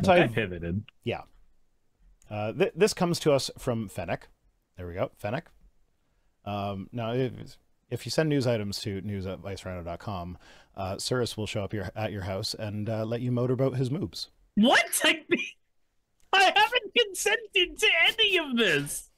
I anti... pivoted. Yeah. This comes to us from Fennec. There we go, Fennec. Now, if you send news items to news@vicerhino.com, Cirrus will show up at your house and let you motorboat his moobs. What? I haven't consented to any of this.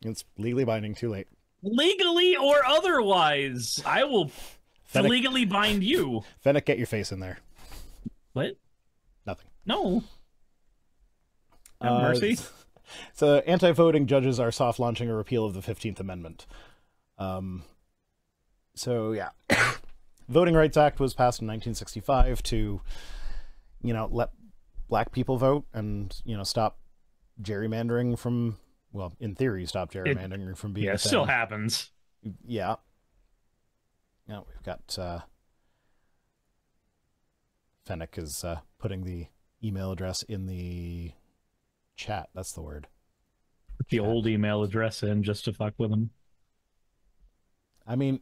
It's legally binding, too late. Legally or otherwise. I will Fennec, legally bind you. Fennec, get your face in there. What? Nothing. No. Have mercy. So anti-voting judges are soft launching a repeal of the 15th Amendment. So, yeah. Voting Rights Act was passed in 1965 to, let black people vote and, stop gerrymandering from, well, in theory, stop gerrymandering from being Yeah, it still happens. Yeah. Now we've got, Fennec is putting the email address in the chat. That's the word. The old email address in just to fuck with them. I mean,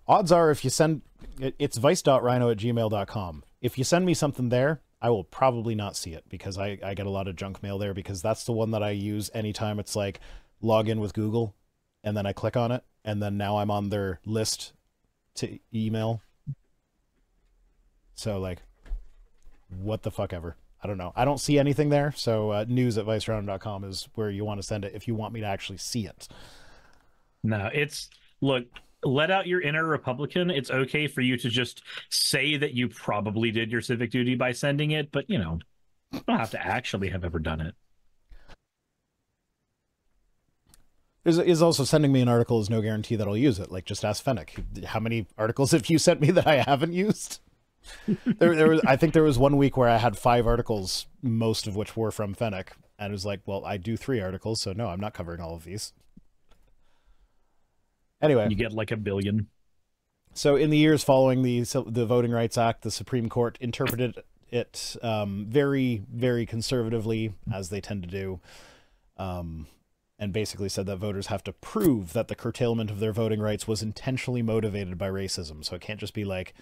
odds are if you send... It's vice.rhino@gmail.com. If you send me something there, I will probably not see it because I get a lot of junk mail there because that's the one that I use anytime it's like log in with Google and then I click on it and then now I'm on their list to email. So, like, what the fuck ever. I don't know. I don't see anything there, so news@vicerhino.com is where you want to send it if you want me to actually see it. No, look, let out your inner Republican. It's okay for you to just say that you probably did your civic duty by sending it, but, you don't have to actually have ever done it. Is also sending me an article is no guarantee that I'll use it. Like, just ask Fennec. How many articles have you sent me that I haven't used? I think there was 1 week where I had 5 articles, most of which were from Fennec, and it was like, well, I do 3 articles, so no, I'm not covering all of these. Anyway, you get like 1 billion. So in the years following the Voting Rights Act, the Supreme Court interpreted it very, very conservatively, as they tend to do, and basically said that voters have to prove that the curtailment of their voting rights was intentionally motivated by racism. So it can't just be like,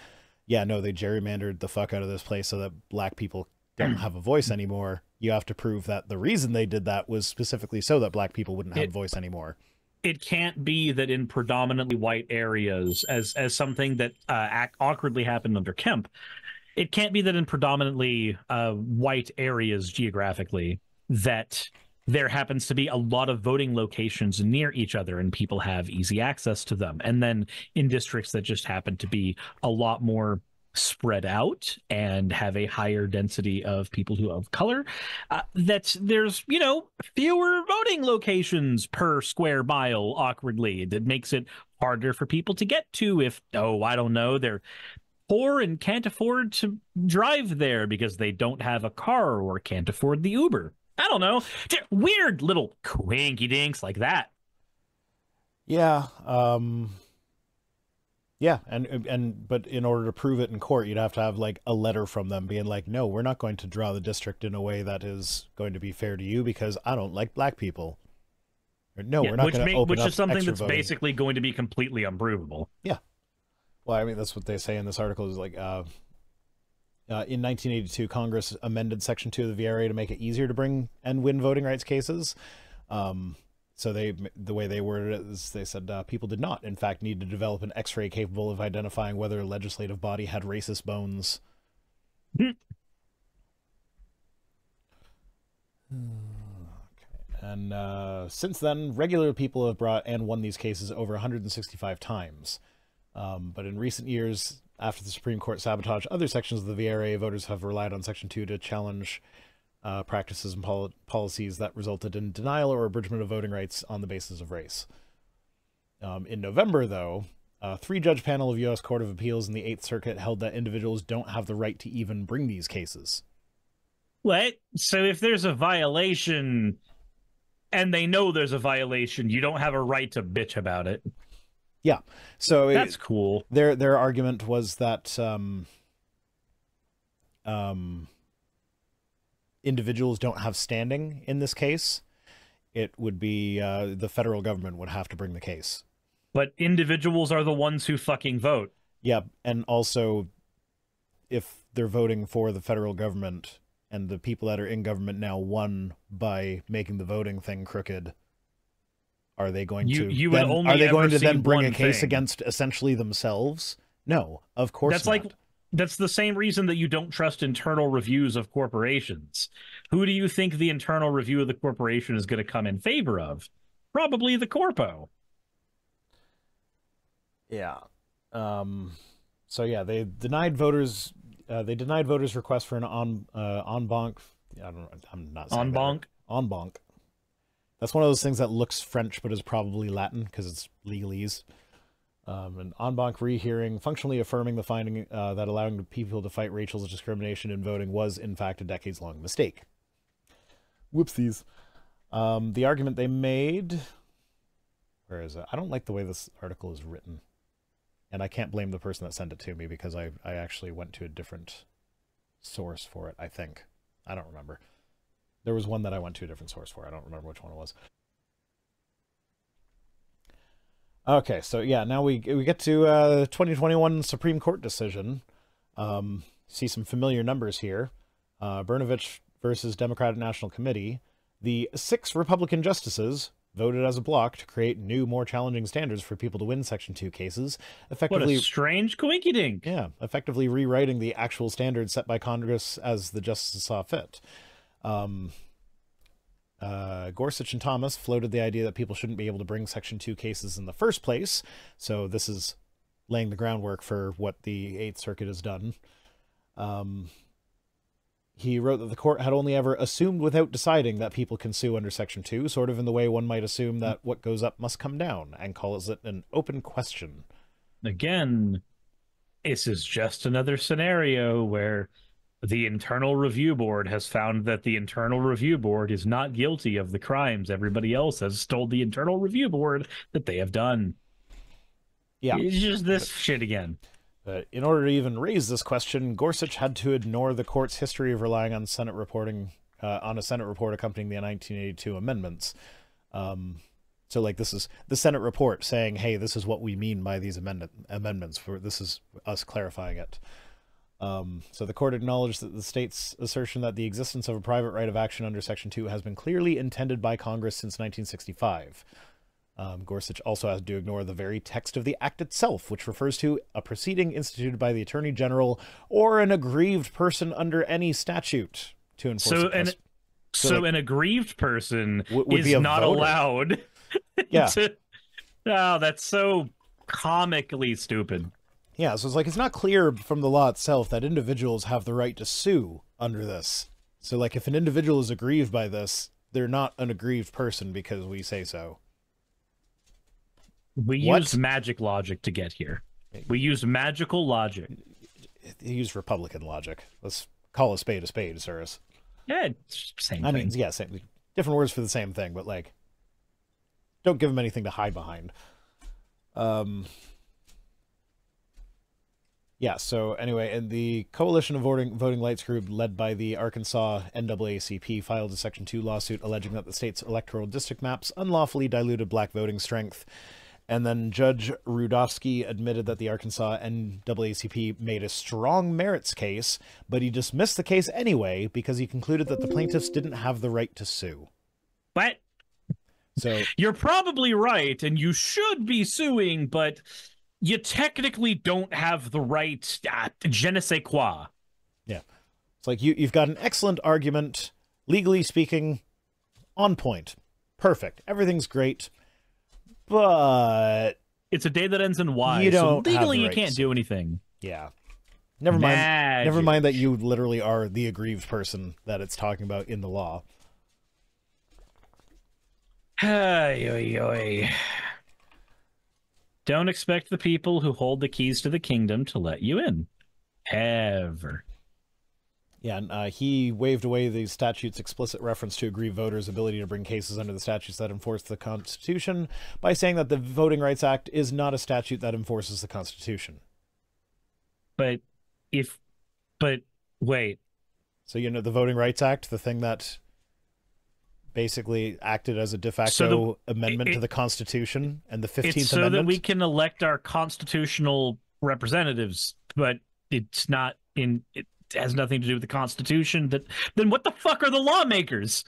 yeah, no, they gerrymandered the fuck out of this place so that black people don't have a voice anymore. You have to prove that the reason they did that was specifically so that black people wouldn't have a voice anymore. It can't be that in predominantly white areas, as something that awkwardly happened under Kemp, it can't be that in predominantly white areas geographically that there happens to be a lot of voting locations near each other and people have easy access to them. And then in districts that just happen to be a lot more spread out and have a higher density of people who have color, that there's, fewer voting locations per square mile awkwardly. That makes it harder for people to get to if, I don't know, they're poor and can't afford to drive there because they don't have a car or can't afford the Uber. I don't know. Weird little quinky dinks like that. Yeah. Yeah. But in order to prove it in court, you'd have to have like a letter from them being like, no, we're not going to draw the district in a way that is going to be fair to you because I don't like black people. Or, no, we're not going to open up which is something that's voting. basically going to be completely unprovable. Yeah. Well, I mean, that's what they say in this article is like, in 1982, Congress amended Section 2 of the VRA to make it easier to bring and win voting rights cases. So the way they worded it is they said people did not, in fact, need to develop an X-ray capable of identifying whether a legislative body had racist bones. Okay. And since then, regular people have brought and won these cases over 165 times. But in recent years, after the Supreme Court sabotaged other sections of the VRA, voters have relied on Section 2 to challenge practices and policies that resulted in denial or abridgment of voting rights on the basis of race. In November, though, a 3-judge panel of U.S. Court of Appeals in the 8th Circuit held that individuals don't have the right to even bring these cases. What? So if there's a violation and they know there's a violation, you don't have a right to bitch about it. Yeah, so that's cool. Their argument was that individuals don't have standing in this case. It would be the federal government would have to bring the case. But individuals are the ones who fucking vote. Yeah, and also if they're voting for the federal government and the people that are in government now won by making the voting thing crooked, are they going to then bring a case against essentially themselves? No, of course not. That's the same reason that you don't trust internal reviews of corporations. Who do you think the internal review of the corporation is going to come in favor of? Probably the corpo. Yeah. So yeah, they denied voters' request for an en banc. I'm not saying en banc. En banc. That's one of those things that looks French but is probably Latin because it's legalese. An en banc rehearing, functionally affirming the finding that allowing people to fight racial discrimination in voting was, in fact, a decades-long mistake. Whoopsies. The argument they made... Where is it? I don't like the way this article is written. And I can't blame the person that sent it to me because I actually went to a different source for it, I think. I don't remember. There was one that I went to a different source for. I don't remember which one it was. Okay, so yeah, now we get to 2021 Supreme Court decision. See some familiar numbers here. Brnovich versus Democratic National Committee. The 6 Republican justices voted as a bloc to create new, more challenging standards for people to win Section 2 cases. Effectively, what a strange coinkydink. Yeah, effectively rewriting the actual standards set by Congress as the justices saw fit. Gorsuch and Thomas floated the idea that people shouldn't be able to bring Section 2 cases in the first place, so this is laying the groundwork for what the Eighth Circuit has done. He wrote that the court had only ever assumed without deciding that people can sue under Section 2, sort of in the way one might assume that what goes up must come down, and calls it an open question. Again, this is just another scenario where the Internal Review Board has found that the Internal Review Board is not guilty of the crimes everybody else has told the Internal Review Board that they have done. Yeah. It's just this shit again. In order to even raise this question, Gorsuch had to ignore the court's history of relying on Senate reporting, on a Senate report accompanying the 1982 amendments. So, like, this is the Senate report saying, hey, this is what we mean by these amendments. This is us clarifying it. So the court acknowledged that the state's assertion that the existence of a private right of action under Section 2 has been clearly intended by Congress since 1965. Gorsuch also has to ignore the very text of the act itself, which refers to a proceeding instituted by the Attorney General or an aggrieved person under any statute to enforce. So an aggrieved person is not allowed. Yeah. Oh, that's so comically stupid. Yeah, so it's like, it's not clear from the law itself that individuals have the right to sue under this. So, like, if an individual is aggrieved by this, they're not an aggrieved person because we say so. We used magic logic to get here. We used magical logic. He used Republican logic. Let's call a spade, Cyrus. Yeah, same thing. I mean, yeah, same. Different words for the same thing, but, like, don't give him anything to hide behind. Yeah, so anyway, and the Coalition of Voting Rights Group, led by the Arkansas NAACP, filed a Section 2 lawsuit alleging that the state's electoral district maps unlawfully diluted black voting strength. And then Judge Rudofsky admitted that the Arkansas NAACP made a strong merits case, but he dismissed the case anyway because he concluded that the plaintiffs didn't have the right to sue. What? So you're probably right, and you should be suing, but you technically don't have the right. Je ne sais quoi. Yeah. It's like you've got an excellent argument, legally speaking, on point. Perfect. Everything's great. But it's a day that ends in Y. You don't so legally have the you right can't do anything. Yeah. Never mind that you literally are the aggrieved person that it's talking about in the law. Don't expect the people who hold the keys to the kingdom to let you in. Ever. Yeah, and he waved away the statute's explicit reference to aggrieved voters' ability to bring cases under the statutes that enforce the Constitution by saying that the Voting Rights Act is not a statute that enforces the Constitution. But wait. So, you know, the Voting Rights Act, the thing that basically acted as a de facto amendment to the Constitution and the 15th Amendment. It's so that we can elect our constitutional representatives, but it's not in... has nothing to do with the Constitution. Then what the fuck are the lawmakers?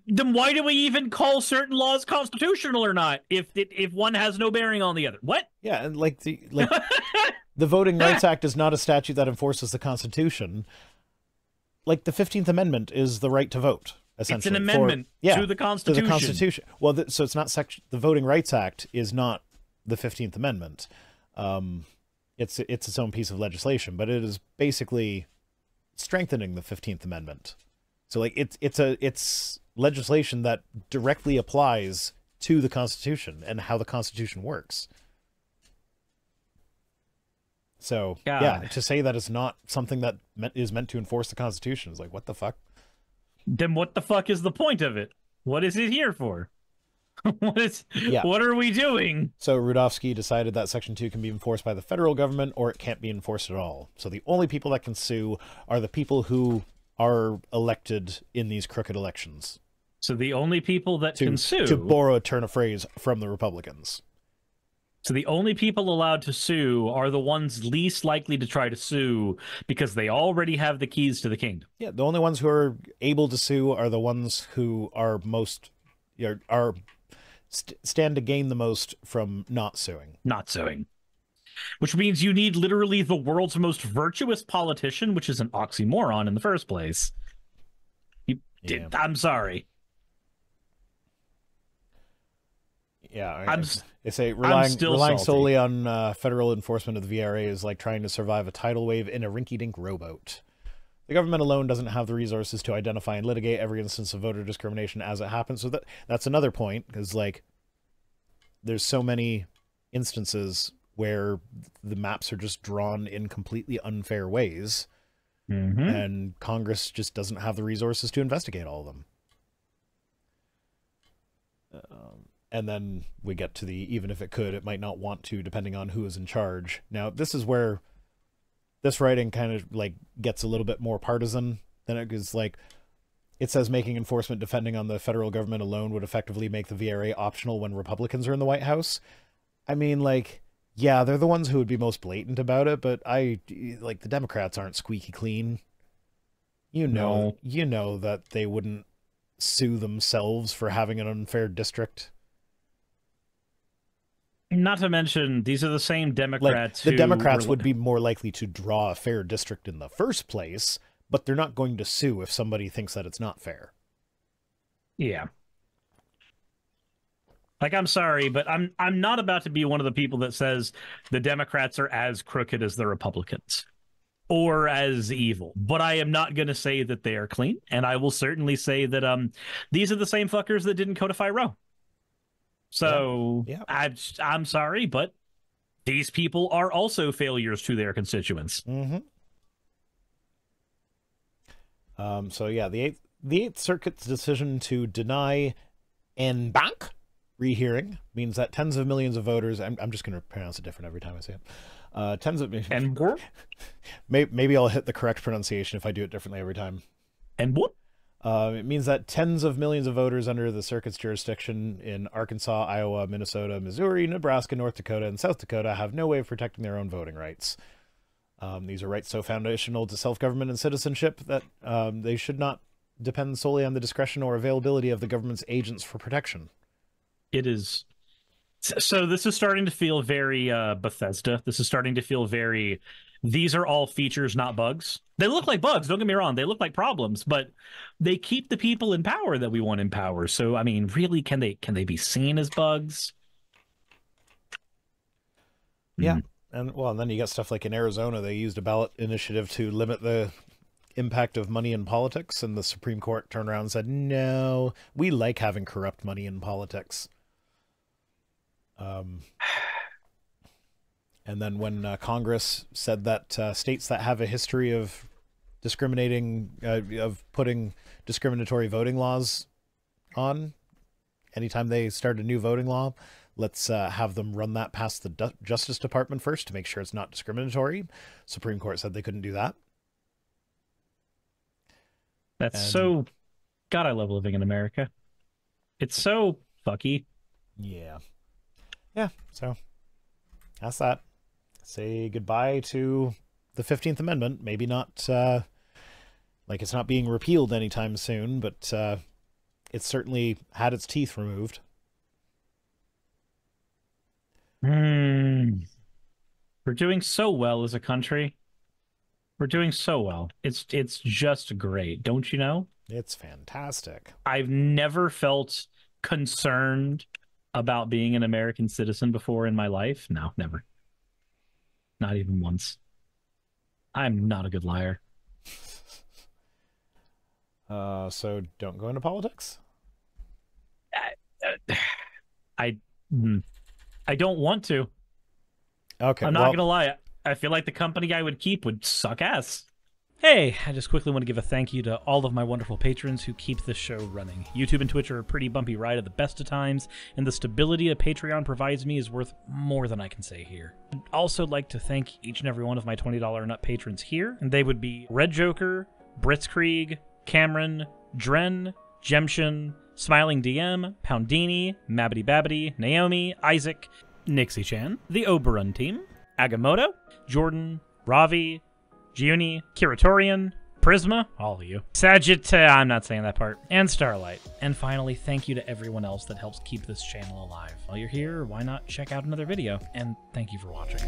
Then why do we even call certain laws constitutional or not if one has no bearing on the other? What? Yeah, and the Voting Rights Act is not a statute that enforces the Constitution. Like the 15th Amendment is the right to vote. Essentially, it's an amendment to the Constitution. To the Constitution. Well, so it's not the Voting Rights Act is not the 15th Amendment. It's its own piece of legislation, but it is basically strengthening the 15th Amendment. So like it's legislation that directly applies to the Constitution and how the Constitution works. So God. Yeah, to say that it's not something that is meant to enforce the Constitution is like, what the fuck? Then what the fuck is the point of it? What is it here for? What are we doing? So Rudofsky decided that Section 2 can be enforced by the federal government or it can't be enforced at all. So the only people that can sue are the people who are elected in these crooked elections. So the only people that can sue... To borrow a turn of phrase from the Republicans. So the only people allowed to sue are the ones least likely to try to sue because they already have the keys to the kingdom. Yeah, the only ones who are able to sue are the ones who are stand to gain the most from not suing. Not suing. Which means you need literally the world's most virtuous politician, which is an oxymoron in the first place. I'm sorry. Yeah, they say relying solely on federal enforcement of the VRA is like trying to survive a tidal wave in a rinky-dink rowboat. The government alone doesn't have the resources to identify and litigate every instance of voter discrimination as it happens. So that's another point, because like there's so many instances where the maps are just drawn in completely unfair ways, and Congress just doesn't have the resources to investigate all of them. And then we get to the, even if it could, it might not want to, depending on who is in charge. Now, this is where this writing kind of like gets a little bit more partisan than it is. Like, it says making enforcement depending on the federal government alone would effectively make the VRA optional when Republicans are in the White House. I mean, like, yeah, they're the ones who would be most blatant about it, but the Democrats aren't squeaky clean. You know that they wouldn't sue themselves for having an unfair district. Not to mention, these are the same Democrats the Democrats would be more likely to draw a fair district in the first place, but they're not going to sue if somebody thinks that it's not fair. Yeah. Like, I'm sorry, but I'm not about to be one of the people that says the Democrats are as crooked as the Republicans or as evil, but I am not going to say that they are clean, and I will certainly say that these are the same fuckers that didn't codify Roe. So yeah. I'm sorry, but these people are also failures to their constituents. So yeah, the Eighth Circuit's decision to deny en banc rehearing means that tens of millions of voters. I'm just going to pronounce it different every time I say it. Tens of and maybe I'll hit the correct pronunciation if I do it differently every time. And what? It means that tens of millions of voters under the circuit's jurisdiction in Arkansas, Iowa, Minnesota, Missouri, Nebraska, North Dakota, and South Dakota have no way of protecting their own voting rights. These are rights so foundational to self-government and citizenship that they should not depend solely on the discretion or availability of the government's agents for protection. It is. So this is starting to feel very Bethesda. This is starting to feel very... These are all features, not bugs. They look like bugs, don't get me wrong. They look like problems, but they keep the people in power that we want in power. So, I mean, really, can they be seen as bugs? Yeah. And then you got stuff like in Arizona, they used a ballot initiative to limit the impact of money in politics, and the Supreme Court turned around and said, no, we like having corrupt money in politics. And then when Congress said that states that have a history of discriminating, of putting discriminatory voting laws on, anytime they start a new voting law, let's have them run that past the Justice Department first to make sure it's not discriminatory. Supreme Court said they couldn't do that. So... God, I love living in America. It's so fucky. Yeah. Yeah, so that's that. Say goodbye to the 15th Amendment. Maybe not, like it's not being repealed anytime soon, but it's certainly had its teeth removed. We're doing so well as a country. We're doing so well. It's just great, don't you know? It's fantastic. I've never felt concerned about being an American citizen before in my life. No, never. Not even once. I'm not a good liar. So don't go into politics? I don't want to. Okay. I'm not gonna lie. I feel like the company I would keep would suck ass. Hey, I just quickly want to give a thank you to all of my wonderful patrons who keep this show running. YouTube and Twitch are a pretty bumpy ride at the best of times, and the stability a Patreon provides me is worth more than I can say here. I'd also like to thank each and every one of my $20 and up patrons here, and they would be Red Joker, Britzkrieg, Cameron, Dren, Jemshin, Smiling DM, Poundini, Mabbity Babbity, Naomi, Isaac, Nixie Chan, the Oberon team, Agamotto, Jordan, Ravi, Giuni, Kiratorian, Prisma, all of you, I'm not saying that part, and Starlight. And finally, thank you to everyone else that helps keep this channel alive. While you're here, why not check out another video? And thank you for watching.